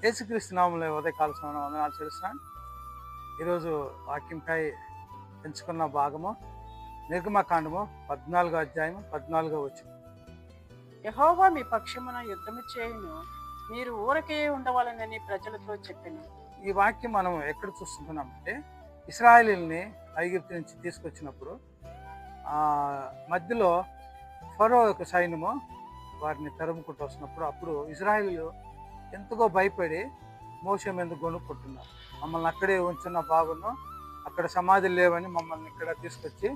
యేసుక్రీస్తు నామములో ఉదయకాల సమయంలో వందనాలు చెల్లిస్తున్నాను. ఈరోజు వాక్యంకై ఎంచుకున్న భాగము నిర్గమకాండము 14వ అధ్యాయం 14వ వచనం. యెహోవా మీ పక్షమున యుద్ధము చేయును, మీరు ఊరకే ఉండవాలనని ప్రజలతో చెప్పెను. ఈ వాక్యం మనం ఎక్కడ చూస్తున్నామంటే ఇశ్రాయేలీయుల్ని ఐగుప్తు నుంచి తీసుకొచ్చినప్పుడు మధ్యలో ఫరో యొక్క సైన్యము వారిని తరుముకుంటూ వస్తున్నప్పుడు అప్పుడు ఇశ్రాయేలీయులు ఎంతగో భయపడి మోషే మీద గొనుక్కుంటున్నారు. మమ్మల్ని అక్కడే ఉంచున్న బాగును, అక్కడ సమాధులు లేవని మమ్మల్ని ఇక్కడ తీసుకొచ్చి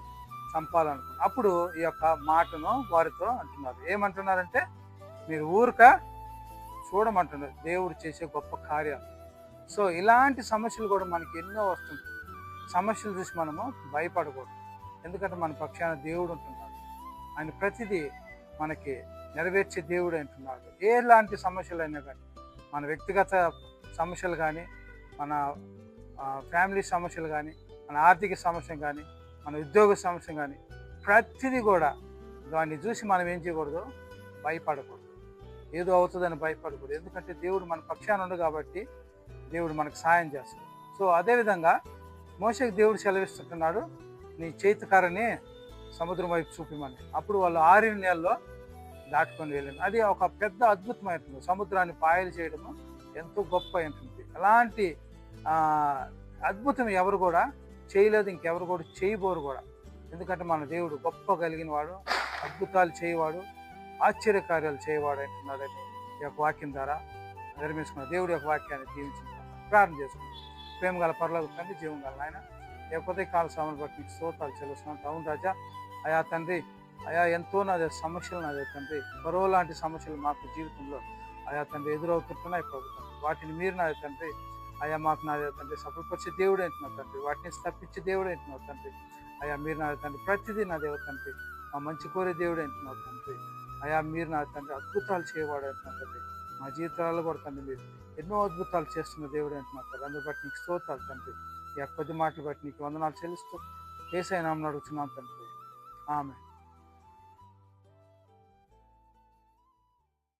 చంపాలనుకున్నారు. అప్పుడు ఈ యొక్క మాటను వారితో అంటున్నారు. ఏమంటున్నారంటే, మీరు ఊరక చూడమంటున్నారు దేవుడు చేసే గొప్ప కార్యాలు. సో ఇలాంటి సమస్యలు కూడా మనకి ఎన్నో వస్తుంటాయి. సమస్యలు చూసి మనము భయపడకూడదు. ఎందుకంటే మన పక్షాన దేవుడు ఉంటున్నాడు. ఆయన ప్రతిదీ మనకి నెరవేర్చే దేవుడు అంటున్నాడు. ఎలాంటి సమస్యలైనా కానీ, మన వ్యక్తిగత సమస్యలు కానీ, మన ఫ్యామిలీ సమస్యలు కానీ, మన ఆర్థిక సమస్య కానీ, మన ఉద్యోగ సమస్య కానీ, ప్రతిదీ కూడా దాన్ని చూసి మనం ఏం చేయకూడదు, భయపడకూడదు. ఏదో అవుతుందని భయపడకూడదు. ఎందుకంటే దేవుడు మన పక్షాన ఉండు కాబట్టి దేవుడు మనకు సాయం చేస్తాడు. సో అదేవిధంగా మోషేకి దేవుడు సెలవిస్తుంటున్నాడు, నీ చేతికర్రని సముద్రం వైపు చూపిమని. అప్పుడు వాళ్ళు 6 నెలల్లో దాటుకొని వెళ్ళింది. అది ఒక పెద్ద అద్భుతమైనటువంటి సముద్రాన్ని పాయలు చేయడము ఎంతో గొప్ప ఉంటుంది. అలాంటి అద్భుతం ఎవరు కూడా చేయలేదు, ఇంకెవరు కూడా చేయబోరు కూడా. ఎందుకంటే మన దేవుడు గొప్ప కలిగిన వాడు, అద్భుతాలు చేయవాడు, ఆశ్చర్యకార్యాలు చేయవాడు అంటున్నాడని ఈ యొక్క వాక్యం ద్వారా నిర్మించుకున్న దేవుడి యొక్క వాక్యాన్ని దీవించుకుంటాం. ప్రార్థన చేసుకుంటాం. ప్రేమ గల పరలోక తండ్రి, జీవం గల నాయన, లేకపోతే కాల సమయం బట్టి నీకు స్తోత్రాలు చెల్లిస్తున్నాను. అవును రాజా, అయా తండ్రి, అయా ఎంతో నాదే సమస్యలు నాదే తండ్రి, మరో లాంటి సమస్యలు మాకు జీవితంలో అయా తండ్రి ఎదురవుతుంటున్నాయి ప్రభుత్వం. వాటిని మీరు నాదే తండ్రి, అయా మాకు నాదే తండ్రి సఫలపరిచే దేవుడు అంటున్నావు తండ్రి, వాటిని తప్పించే దేవుడు అంటున్నావు తండ్రి. అయా మీరు నాదే తండ్రి ప్రతిదీ నా దేవ తండ్రి, మా మంచి కోరే దేవుడు అంటున్నావు తండ్రి. అయా మీరు నా తండ్రి అద్భుతాలు చేయవాడు అంటున్నావు తండ్రి. మా జీవితాలలో కూడా తండ్రి మీరు ఎన్నో అద్భుతాలు చేస్తున్న దేవుడు అంటున్నారు తండ్రి. అందుకు బట్టి నీకు స్తోత్రాలు తండ్రి. ఈ కొద్ది మాటలు బట్టి నీకు వందనాలు చెల్లిస్తూ యేసయ్య నామమున అడుగుతున్నాను తండ్రి. ఆమేన్.